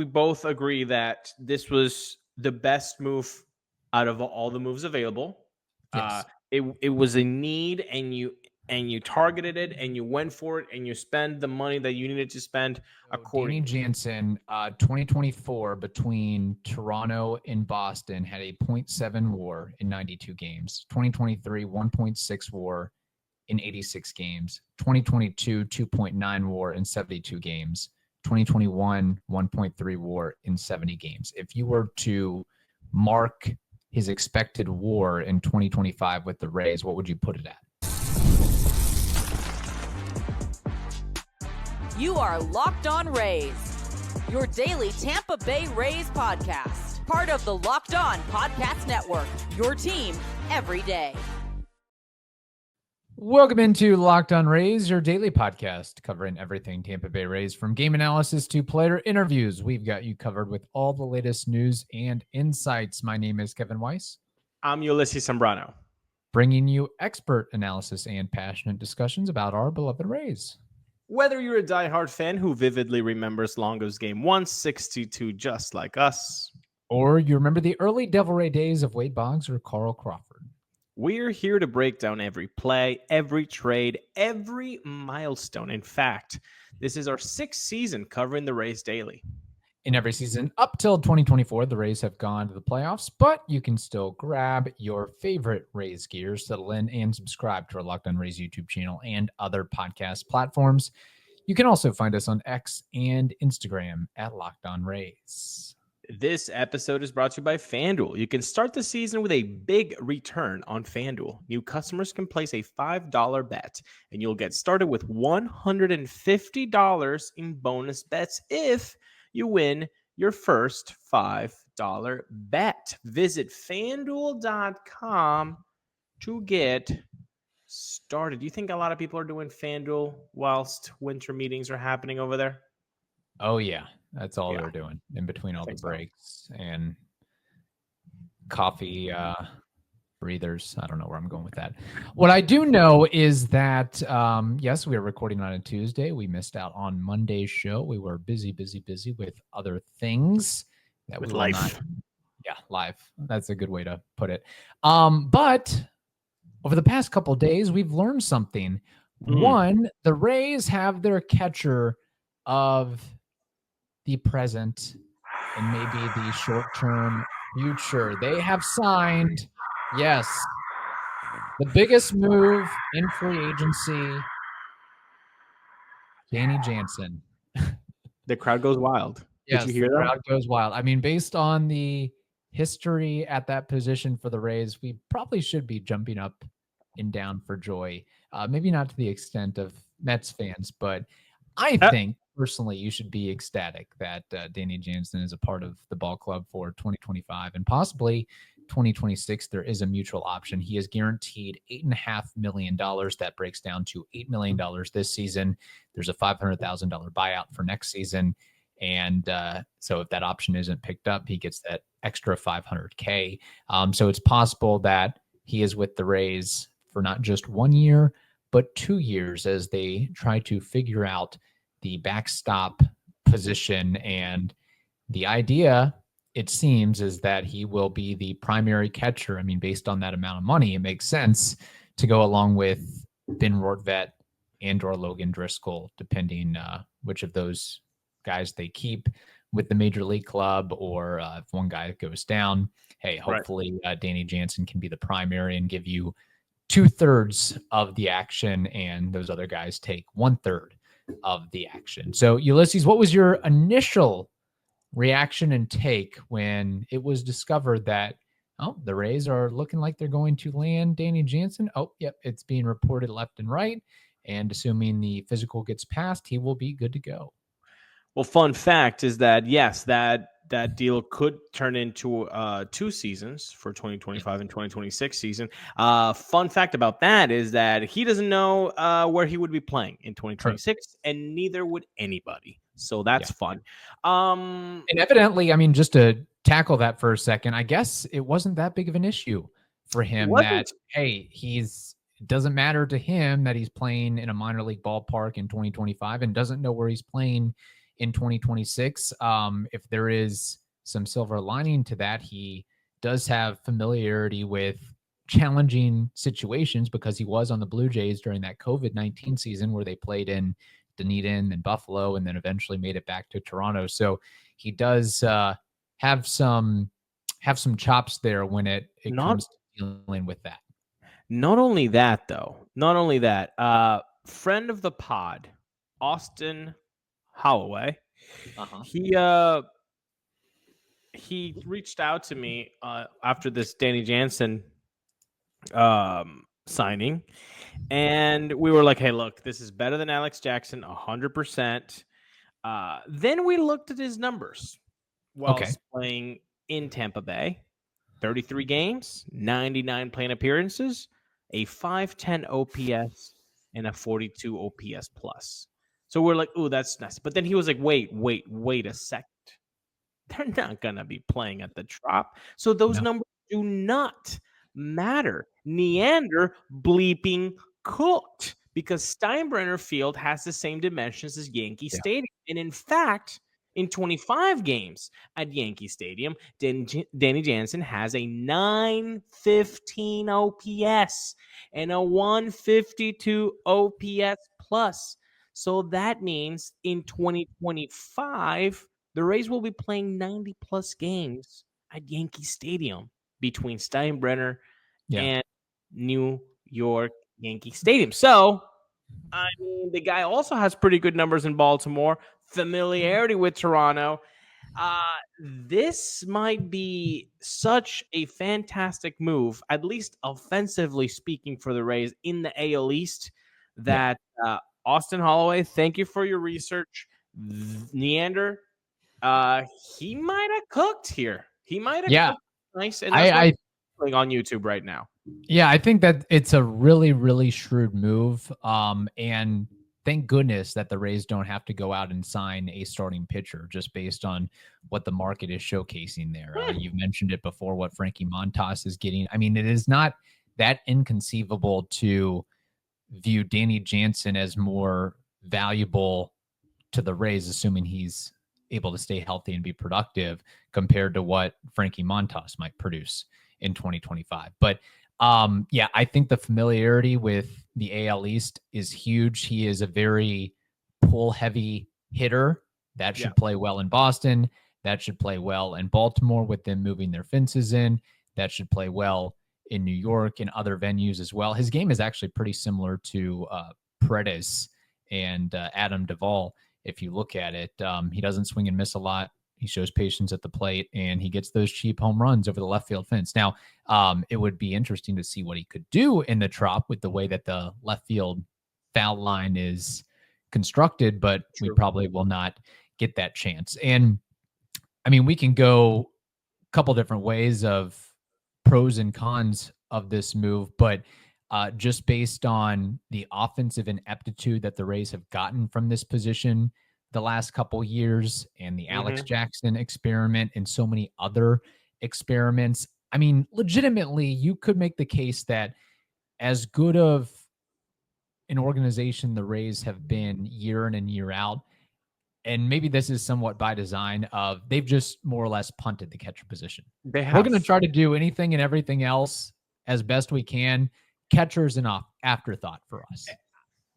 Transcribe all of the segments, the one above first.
we both agree that this was the best move out of all the moves available. Yes. It was a need, and you targeted it, and you went for it, and you spend the money that you needed to spend accordingly. Danny Jansen, 2024 between Toronto and Boston had a 0.7 WAR in 92 games. 2023 1.6 WAR in 86 games. 2022 2.9 WAR in 72 games. 2021 1.3 WAR in 70 games. If you were to mark his expected WAR in 2025 with the Rays, what would you put it at? You are Locked On Rays, your daily Tampa Bay Rays podcast. Part of the Locked On Podcast Network, your team every day. Welcome into Locked On Rays, your daily podcast covering everything Tampa Bay Rays, from game analysis to player interviews. We've got you covered with all the latest news and insights. My name is Kevin Weiss. I'm Ulysses Zambrano, bringing you expert analysis and passionate discussions about our beloved Rays. Whether you're a diehard fan who vividly remembers Longo's Game 162 just like us, or you remember the early Devil Ray days of Wade Boggs or Carl Crawford, we're here to break down every play, every trade, every milestone. In fact, this is our 6th season covering the Rays daily. In every season up till 2024, the Rays have gone to the playoffs, but you can still grab your favorite Rays gear, settle in, and subscribe to our Locked On Rays YouTube channel and other podcast platforms. You can also find us on X and Instagram at Locked On Rays. This episode is brought to you by FanDuel. You can start the season with a big return on FanDuel. New customers can place a $5 bet, and you'll get started with $150 in bonus bets if you win your first $5 bet. Visit FanDuel.com to get started. Do you think a lot of people are doing FanDuel whilst winter meetings are happening over there? Oh, yeah. That's all they're doing in between all the breaks and coffee breathers. I don't know where I'm going with that. What I do know is that, yes, we are recording on a Tuesday. We missed out on Monday's show. We were busy with other things. That with life. Life. That's a good way to put it. But over the past couple of days, we've learned something. One, the Rays have their catcher of the present and maybe the short-term future. They have signed, yes, the biggest move in free agency, Danny Jansen. The crowd goes wild. Yes, did you hear the that? crowd goes wild. I mean, based on the history at that position for the Rays, we probably should be jumping up and down for joy. Maybe not to the extent of Mets fans, but I think personally you should be ecstatic that Danny Jansen is a part of the ball club for 2025 and possibly 2026. There is a mutual option. He is guaranteed $8.5 million. That breaks down to $8 million this season. There's a $500,000 buyout for next season. And so if that option isn't picked up, he gets that extra $500K. So it's possible that he is with the Rays for not just 1 year, but 2 years as they try to figure out the backstop position. And the idea, it seems, is that he will be the primary catcher. I mean, based on that amount of money, it makes sense to go along with Ben Rortvedt and or Logan Driscoll, depending which of those guys they keep with the major league club, or if one guy goes down, hey, hopefully Danny Jansen can be the primary and give you 2/3 of the action, and those other guys take 1/3 of the action. So, Ulysses, what was your initial reaction and take when it was discovered that, the Rays are looking like they're going to land Danny Jansen? Oh, yep, it's being reported left and right, and assuming the physical gets passed, he will be good to go. Well, fun fact is that, yes, that deal could turn into 2 seasons for 2025 and 2026 season. Fun fact about that is that he doesn't know where he would be playing in 2026, and neither would anybody. So that's fun. And evidently, I mean, just to tackle that for a second, I guess it wasn't that big of an issue for him that, hey, it doesn't matter to him that he's playing in a minor league ballpark in 2025 and doesn't know where he's playing in 2026. If there is some silver lining to that, he does have familiarity with challenging situations because he was on the Blue Jays during that COVID-19 season where they played in Dunedin and Buffalo and then eventually made it back to Toronto. So he does have some chops there when it comes to dealing with that. Not only that, though. Friend of the pod, Austin Holloway. He reached out to me after this Danny Jansen signing, and we were like, "Hey, look, this is better than Alex Jackson, 100%." Then we looked at his numbers while playing in Tampa Bay. 33 games, 99 plate appearances, a 510 OPS, and a 42 OPS plus. So we're like, "Ooh, that's nice." But then he was like, wait a second. They're not going to be playing at the Trop. So those numbers do not matter. Neander bleeping cooked because Steinbrenner Field has the same dimensions as Yankee Stadium. And in fact, in 25 games at Yankee Stadium, Danny Jansen has a 915 OPS and a 152 OPS plus. So that means in 2025, the Rays will be playing 90-plus games at Yankee Stadium between Steinbrenner and New York Yankee Stadium. So, I mean, the guy also has pretty good numbers in Baltimore, familiarity with Toronto. This might be such a fantastic move, at least offensively speaking, for the Rays in the AL East, that Austin Holloway, thank you for your research. Neander, he might have cooked here. He might have cooked nice, and that's why playing on YouTube right now. Yeah, I think that it's a really, really shrewd move. And thank goodness that the Rays don't have to go out and sign a starting pitcher just based on what the market is showcasing there. You've mentioned it before, what Frankie Montas is getting. I mean, it is not that inconceivable to view Danny Jansen as more valuable to the Rays, assuming he's able to stay healthy and be productive compared to what Frankie Montas might produce in 2025. But I think the familiarity with the AL East is huge. He is a very pull-heavy hitter. That should play well in Boston. That should play well in Baltimore with them moving their fences in. That should play well in New York and other venues as well. His game is actually pretty similar to Paredes and Adam Duvall. If you look at it, he doesn't swing and miss a lot. He shows patience at the plate, and he gets those cheap home runs over the left field fence. Now, it would be interesting to see what he could do in the Trop with the way that the left field foul line is constructed, but we probably will not get that chance. And, I mean, we can go a couple different ways of pros and cons of this move, but just based on the offensive ineptitude that the Rays have gotten from this position the last couple years and the Alex Jackson experiment and so many other experiments. I mean, legitimately, you could make the case that as good of an organization the Rays have been year in and year out, and maybe this is somewhat by design, of they've just more or less punted the catcher position. We're going to try to do anything and everything else as best we can. Catcher's an afterthought for us.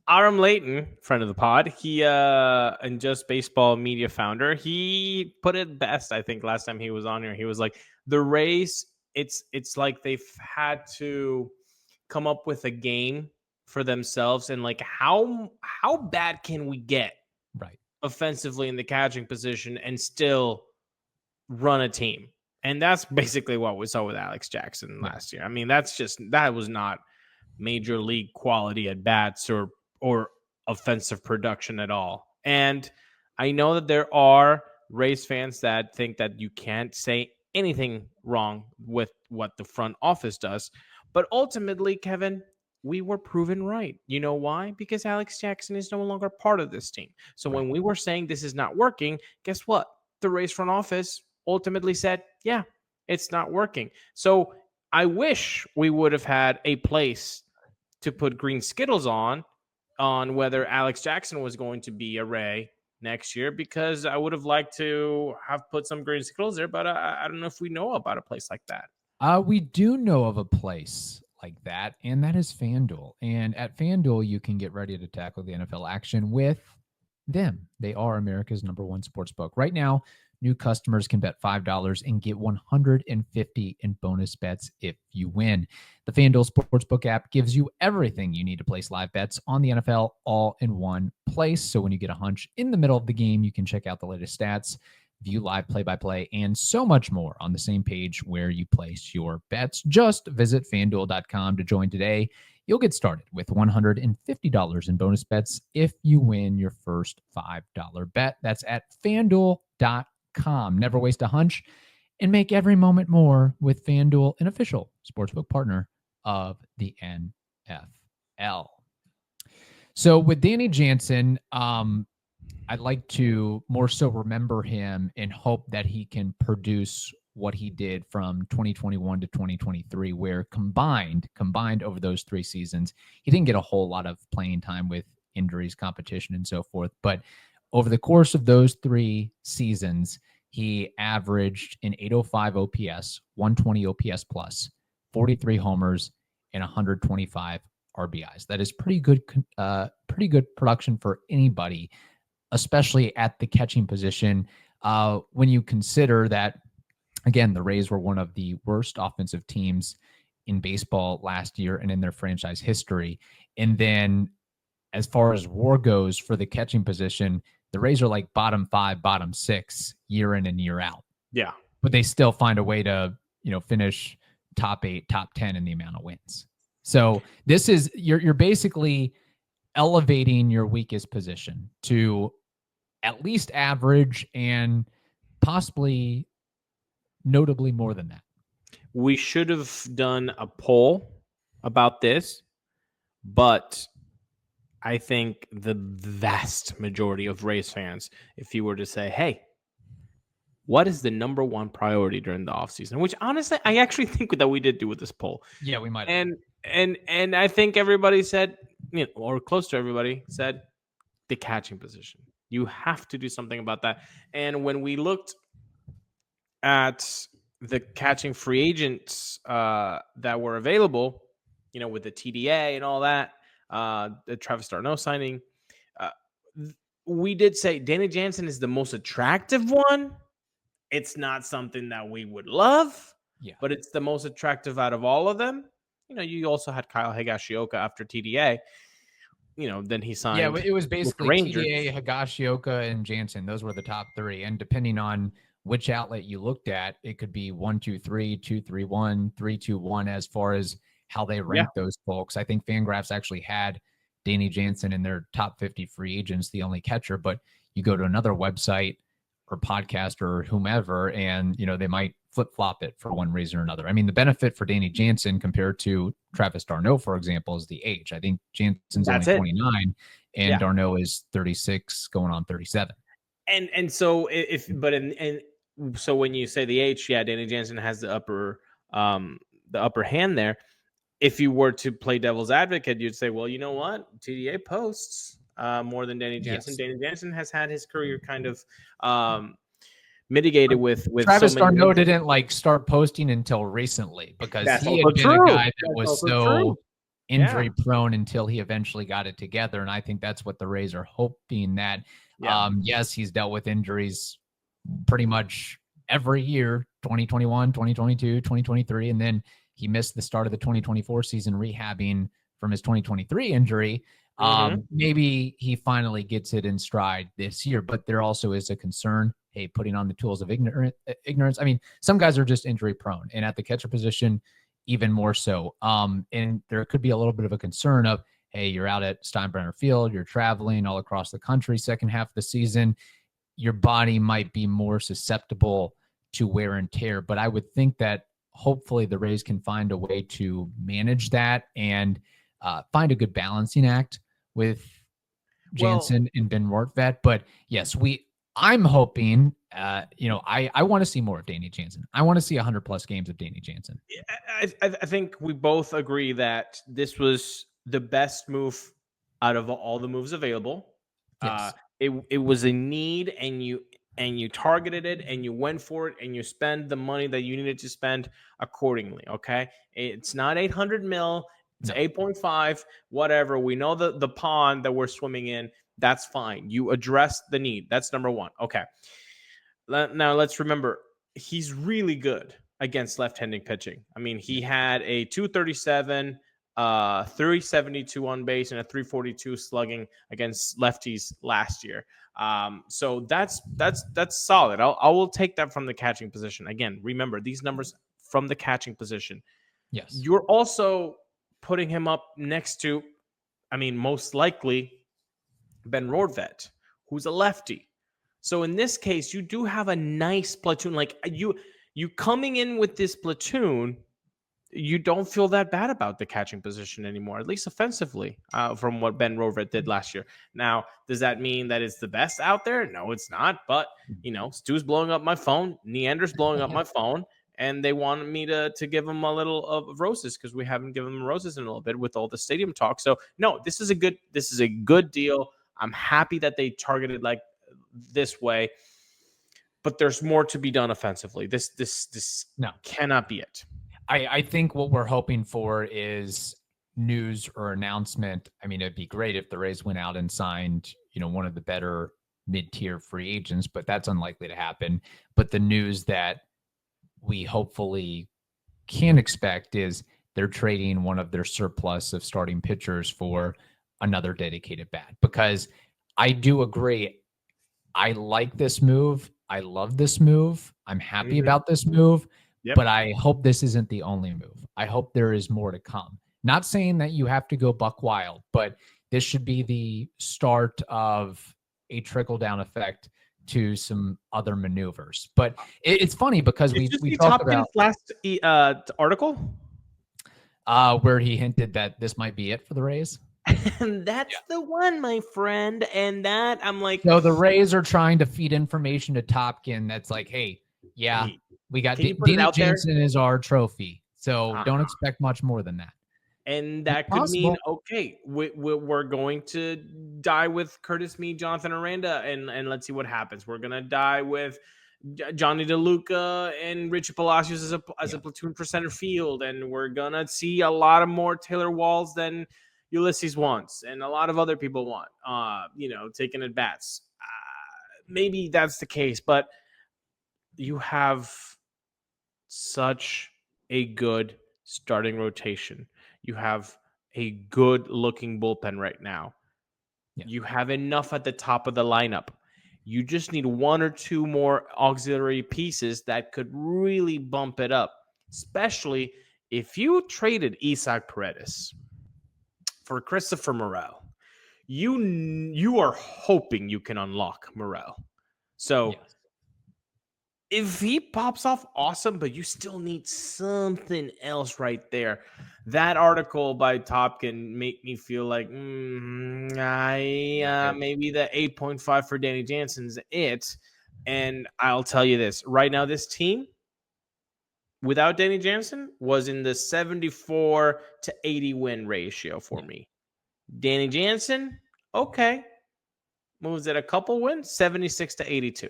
Aram Layton, friend of the pod, he and Just Baseball media founder, he put it best, I think, last time he was on here. He was like, the Rays, it's like they've had to come up with a game for themselves, and like how bad can we get offensively in the catching position and still run a team? And that's basically what we saw with Alex Jackson last year. I mean, that was not major league quality at bats or offensive production at all. And I know that there are Rays fans that think that you can't say anything wrong with what the front office does. But ultimately, Kevin, we were proven right. You know why? Because Alex Jackson is no longer part of this team. So when we were saying this is not working, guess what? The Rays front office ultimately said, yeah, it's not working. So I wish we would have had a place to put green Skittles on whether Alex Jackson was going to be a Ray next year, because I would have liked to have put some green skills there, but I don't know if we know about a place like that. We do know of a place like that, and that is FanDuel. And at FanDuel, you can get ready to tackle the NFL action with them. They are America's #1 sportsbook. Right now, new customers can bet $5 and get $150 in bonus bets if you win. The FanDuel Sportsbook app gives you everything you need to place live bets on the NFL all in one place. So when you get a hunch in the middle of the game, you can check out the latest stats, view live play-by-play, and so much more on the same page where you place your bets. Just visit FanDuel.com to join today. You'll get started with $150 in bonus bets if you win your first $5 bet. That's at FanDuel.com. Never waste a hunch and make every moment more with FanDuel, an official sportsbook partner of the NFL. So with Danny Jansen, I'd like to more so remember him and hope that he can produce what he did from 2021 to 2023, where combined over those 3 seasons, he didn't get a whole lot of playing time with injuries, competition, and so forth. But over the course of those 3 seasons, he averaged an 805 OPS, 120 OPS plus, 43 homers, and 125 RBIs. That is pretty good production for anybody, especially at the catching position. When you consider that, again, the Rays were one of the worst offensive teams in baseball last year and in their franchise history. And then as far as WAR goes for the catching position, the Rays are like bottom 5, bottom 6 year in and year out. Yeah. But they still find a way to, finish top 8, top 10 in the amount of wins. So this is, you're basically elevating your weakest position to at least average and possibly notably more than that. We should have done a poll about this, but I think the vast majority of Rays fans, if you were to say, hey, what is the #1 priority during the offseason? Which honestly, I actually think that we did do with this poll. Yeah, we might. And I think everybody said, or close to everybody said, the catching position. You have to do something about that. And when we looked at the catching free agents that were available, with the TDA and all that, the Travis d'Arnaud signing, we did say Danny Jansen is the most attractive one. It's not something that we would love, but it's the most attractive out of all of them. You also had Kyle Higashioka after TDA. Then he signed. Yeah, it was basically Rangers. TDA, Higashioka, and Jansen. Those were the top 3. And depending on which outlet you looked at, it could be 1, 2, 3, 2, 3, 1, 3, 2, 1, as far as how they rank those folks. I think Fangraphs actually had Danny Jansen in their top 50 free agents, the only catcher. But you go to another website or podcast or whomever, and they might flip-flop it for one reason or another. I mean, the benefit for Danny Jansen compared to Travis d'Arnaud, for example, is the age. I think Jansen's only 29 and d'Arnaud is 36 going on 37. And so so when you say the age, Danny Jansen has the upper hand there. If you were to play devil's advocate, you'd say, well, you know what? TDA posts more than Danny Jansen. Yes. Danny Jansen has had his career kind of mitigated with Travis d'Arnaud didn't start posting until recently, because he had been a guy that was so injury prone until he eventually got it together. And I think that's what the Rays are hoping that, yes, he's dealt with injuries pretty much every year, 2021, 2022, 2023. And then he missed the start of the 2024 season rehabbing from his 2023 injury. Maybe he finally gets it in stride this year, but there also is a concern, hey, putting on the tools of ignorance. I mean, some guys are just injury prone, and at the catcher position, even more so. And there could be a little bit of a concern of, hey, you're out at Steinbrenner Field, you're traveling all across the country, second half of the season, your body might be more susceptible to wear and tear. But I would think that hopefully the Rays can find a way to manage that and find a good balancing act with Jansen and Ben Rortvedt. But yes, I'm hoping, I want to see more of Danny Jansen. I want to see 100+ games of Danny Jansen. I think we both agree that this was the best move out of all the moves available. Yes. it was a need, and you targeted it, and you went for it, and you spend the money that you needed to spend accordingly. Okay, it's not 800 mil, it's 8.5, whatever. We know the pond that we're swimming in. That's fine. You address the need. That's number one. Okay. Now let's remember, he's really good against left-handed pitching. I mean, he had a 237, 372 on base, and a 342 slugging against lefties last year. So that's solid. I will take that from the catching position. Again, remember these numbers from the catching position. Yes. You're also putting him up next to, I mean, most likely Ben Rortvedt, who's a lefty. So in this case, you do have a nice platoon. Like you coming in with this platoon, you don't feel that bad about the catching position anymore, at least offensively, from what Ben Rortvedt did last year. Now, does that mean that it's the best out there? No, it's not. But, Stu's blowing up my phone. Neander's blowing up my phone. And they wanted me to give them a little of roses because we haven't given them roses in a little bit with all the stadium talk. So, no, this is a good deal. I'm happy that they targeted like this way. But there's more to be done offensively. This cannot be it. I think what we're hoping for is news or announcement. I mean, it'd be great if the Rays went out and signed, one of the better mid-tier free agents, but that's unlikely to happen. But the news that we hopefully can expect is they're trading one of their surplus of starting pitchers for another dedicated bat. Because I do agree. I like this move. I love this move. I'm happy about this move. Yep. But I hope this isn't the only move. I hope there is more to come. Not saying that you have to go buck wild, but this should be the start of a trickle-down effect to some other maneuvers. But it's funny because we talked about last article where he hinted that this might be it for the Rays. And that's the one, my friend. And that I'm like, so the Rays are trying to feed information to Topkin that's like, hey, we got Danny Jansen is our trophy, so don't expect much more than that. And that could mean, okay, we're going to die with Curtis Meade, Jonathan Aranda, and let's see what happens. We're going to die with Johnny DeLuca and Richie Palacios as a platoon for center field, and we're going to see a lot of more Taylor Walls than Ulysses wants, and a lot of other people want, taking at bats. Maybe that's the case, but you have such a good starting rotation. You have a good looking bullpen right now. Yeah. You have enough at the top of the lineup. You just need one or two more auxiliary pieces that could really bump it up, especially if you traded Isaac Paredes for Christopher Morel. You are hoping you can unlock Morel. So if he pops off, awesome, but you still need something else right there. That article by Topkin make me feel like maybe the 8.5 for Danny Jansen's it. And I'll tell you this. Right now, this team, without Danny Jansen, was in the 74 to 80 win ratio for me. Danny Jansen, okay, moves at a couple wins, 76 to 82.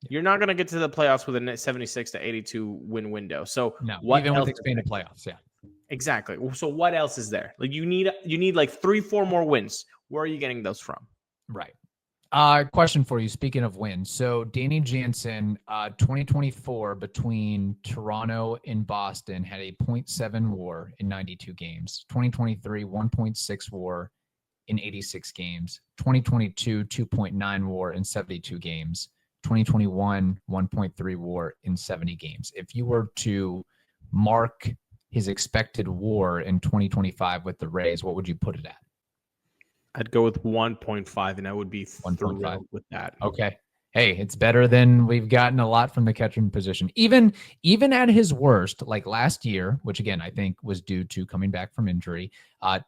You're not going to get to the playoffs with a 76 to 82 win window. So what even with expanded playoffs, exactly. So what else is there? Like you need like 3-4 more wins. Where are you getting those from? Right. Question for you. Speaking of wins, so Danny Jansen, 2024 between Toronto and Boston had a 0.7 WAR in 92 games. 2023 1.6 WAR in 86 games. 2022 2.9 WAR in 72 games. 2021 1.3 WAR in 70 games. If you were to mark his expected WAR in 2025 with the Rays, what would you put it at? I'd go with 1.5, and I would be thrilled with that. Okay. Hey, it's better than we've gotten a lot from the catching position. Even at his worst, like last year, which again I think was due to coming back from injury,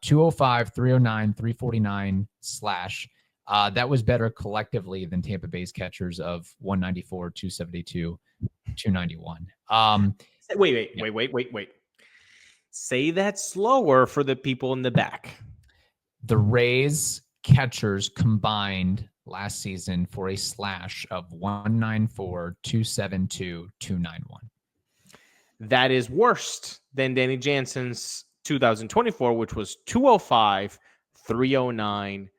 205, 309, 349 slash. That was better collectively than Tampa Bay's catchers of 194, 272, 291. Wait. Say that slower for the people in the back. The Rays catchers combined last season for a slash of 194, 272, 291. That is worse than Danny Jansen's 2024, which was 205, 309,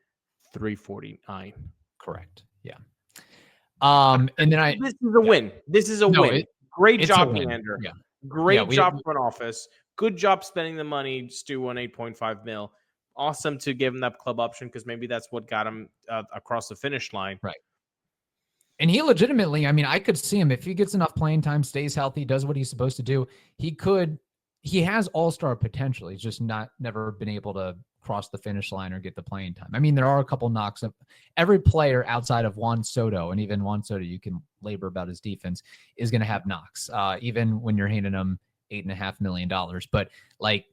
349. Correct. Yeah. And then this is a win. This is a win. Great job, Commander. Yeah. Great job, front office. Good job spending the money, Stu, on 8.5 mil. Awesome to give him that club option because maybe that's what got him across the finish line. Right. And he legitimately, I mean, I could see him if he gets enough playing time, stays healthy, does what he's supposed to do. He has all-star potential. He's just never been able to cross the finish line or get the playing time. I mean, there are a couple knocks up. Every player outside of Juan Soto, and even Juan Soto, you can labor about his defense, is going to have knocks, even when you're handing him $8.5 million. But like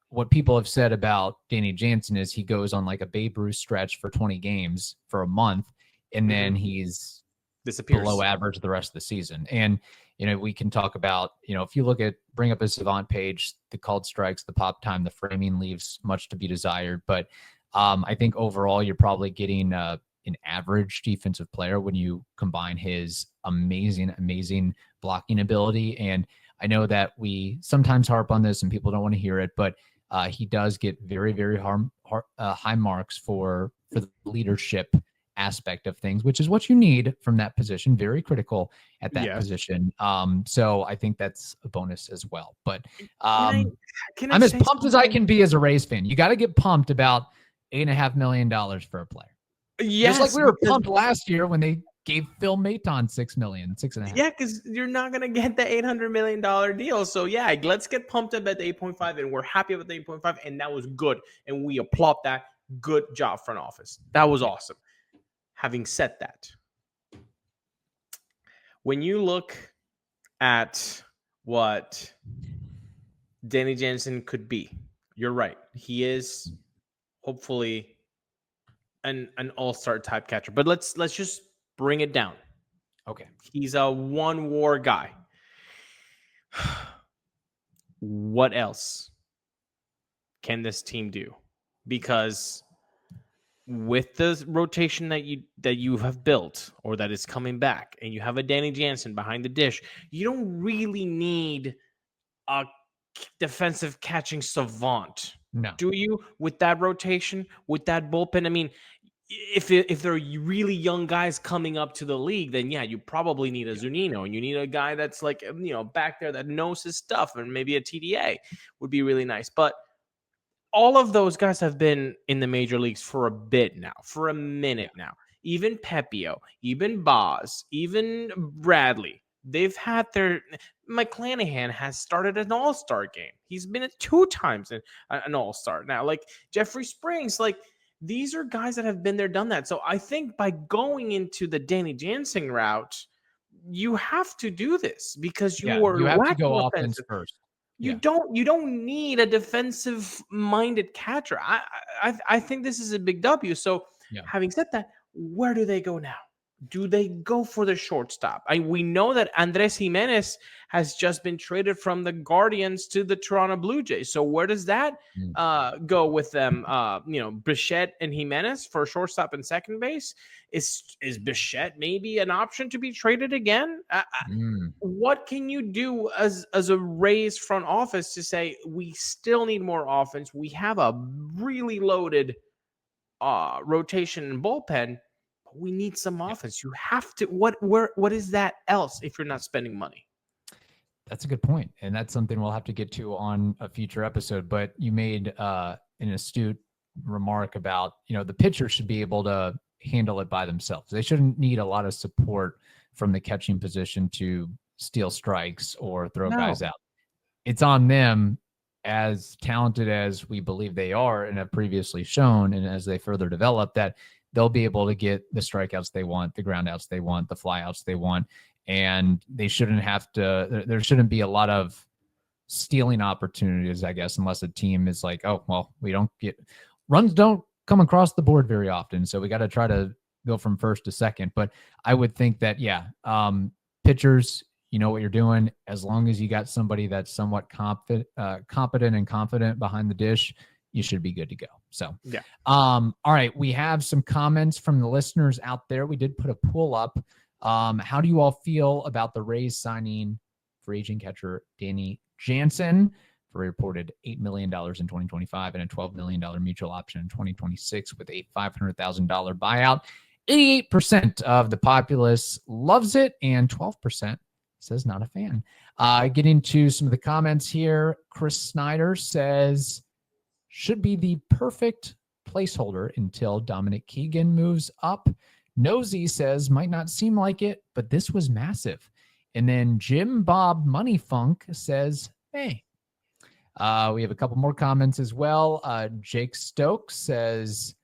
what people have said about Danny Jansen is he goes on like a Babe Ruth stretch for 20 games for a month, and then he's disappears below average the rest of the season. And, you know, we can talk about, you know, if you bring up a Savant page, the called strikes, the pop time, the framing leaves much to be desired. But I think overall, you're probably getting an average defensive player when you combine his amazing blocking ability. And I know that we sometimes harp on this and people don't want to hear it, but he does get very, very high marks for the leadership aspect of things, which is what you need from that position. Very critical at that position. So I think that's a bonus as well. But I'm as pumped as I can be as a Rays fan. You got to get pumped about $8.5 million for a player. Yes, just like we were pumped last year when they gave Phil Maton $6 million, $6.5 million. Yeah, because you're not gonna get the $800 million deal. So yeah, let's get pumped up at the 8.5, and we're happy about the 8.5, and that was good, and we applaud that. Good job, front office. That was awesome. Having said that, when you look at what Danny Jansen could be, you're right. He is hopefully an all-star type catcher. But let's just bring it down. Okay. He's a one WAR guy. What else can this team do? Because with the rotation that you have built or that is coming back, and you have a Danny Jansen behind the dish, you don't really need a defensive catching savant. No. Do you? With that rotation, with that bullpen? I mean, if there are really young guys coming up to the league, then yeah, you probably need a Zunino, and you need a guy that's like, you know, back there that knows his stuff, and maybe a TDA would be really nice. But all of those guys have been in the major leagues for a bit now, for a minute now. Even Pepio, even Boz, even Bradley. They've had their... McClanahan has started an all-star game. He's been at 2 times an all-star now. Like Jeffrey Springs, like these are guys that have been there, done that. So I think by going into the Danny Jansen route, you have to do this because you have to go offense first. You don't need a defensive minded catcher. I think this is a big W. So having said that, where do they go now? Do they go for the shortstop? We know that Andres Jimenez has just been traded from the Guardians to the Toronto Blue Jays. So where does that go with them? Bichette and Jimenez for shortstop and second base. Is Bichette maybe an option to be traded again? What can you do as a Rays front office to say we still need more offense? We have a really loaded rotation and bullpen. We need some offense. You have to. What is that else if you're not spending money? That's a good point, and that's something we'll have to get to on a future episode. But you made an astute remark about, the pitcher should be able to handle it by themselves. They shouldn't need a lot of support from the catching position to steal strikes or throw guys out. It's on them, as talented as we believe they are and have previously shown, and as they further develop, that they'll be able to get the strikeouts they want, the groundouts they want, the flyouts they want, and they shouldn't have to. There shouldn't be a lot of stealing opportunities, I guess, unless a team is like, oh, well, we don't get runs, don't come across the board very often, so we got to try to go from first to second. But I would think that, pitchers, you know what you're doing. As long as you got somebody that's somewhat competent and confident behind the dish, you should be good to go. So, yeah. All right. We have some comments from the listeners out there. We did put a poll up. How do you all feel about the Rays signing free agent catcher Danny Jansen for a reported $8 million in 2025 and a $12 million mutual option in 2026 with a $500,000 buyout? 88% of the populace loves it, and 12% says not a fan. Getting to some of the comments here, Chris Snyder says, should be the perfect placeholder until Dominic Keegan moves up. Nosy says, might not seem like it, but this was massive. And then Jim Bob Money Funk says, hey. We have a couple more comments as well. Jake Stokes says,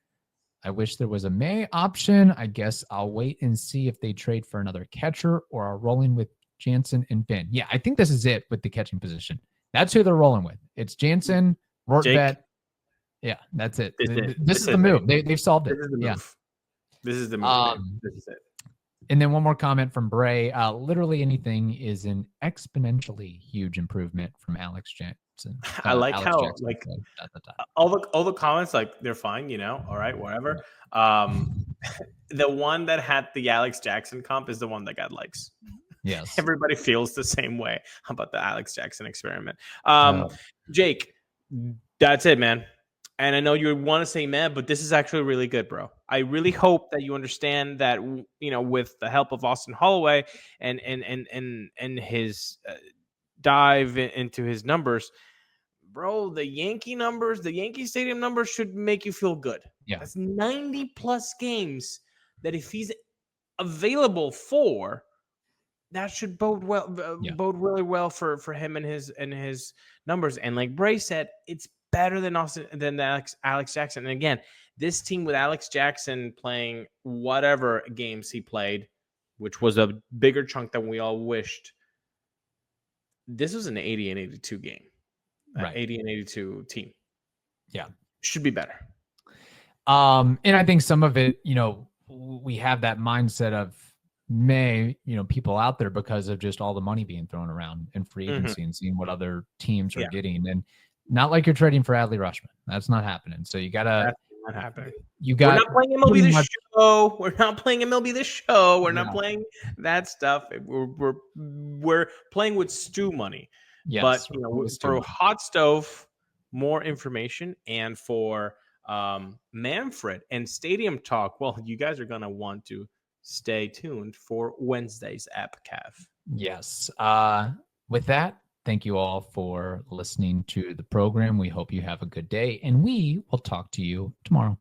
I wish there was a May option. I guess I'll wait and see if they trade for another catcher or are rolling with Jansen and Ben. Yeah, I think this is it with the catching position. That's who they're rolling with. It's Jansen, Rortvedt. Yeah, that's it. This is the move. They've solved it. This is the move. Yeah. This is the move. This is it. And then one more comment from Bray. Literally anything is an exponentially huge improvement from Alex Jansen. I like Alex how Jackson, like at the time. all the comments, like, they're fine, all right, whatever. The one that had the Alex Jackson comp is the one that got likes. Yes. Everybody feels the same way about the Alex Jackson experiment. Jake, that's it, man. And I know you want to say man, but this is actually really good, bro. I really hope that you understand that, with the help of Austin Holloway and his dive into his numbers, bro, the Yankee Stadium numbers should make you feel good. Yeah. That's 90 plus games that if he's available for, that should bode really well for him and his numbers. And like Bray said, it's better than Alex Jackson. And again, this team with Alex Jackson playing whatever games he played, which was a bigger chunk than we all wished. This was an 80 and 82 game. Right. 80 and 82 team. Yeah. Should be better. And I think some of it, we have that mindset of people out there because of just all the money being thrown around in free agency and seeing what other teams are getting. And not like you're trading for Adley Rutschman. That's not happening. So you gotta. That's not happening. We're not playing MLB the show. We're not playing MLB the show. We're not playing that stuff. We're playing with Stu money. Yes, but for Hot Stove, more information, and for Manfred and Stadium Talk, well, you guys are gonna want to stay tuned for Wednesday's app, Cav. Yes. With that, thank you all for listening to the program. We hope you have a good day, and we will talk to you tomorrow.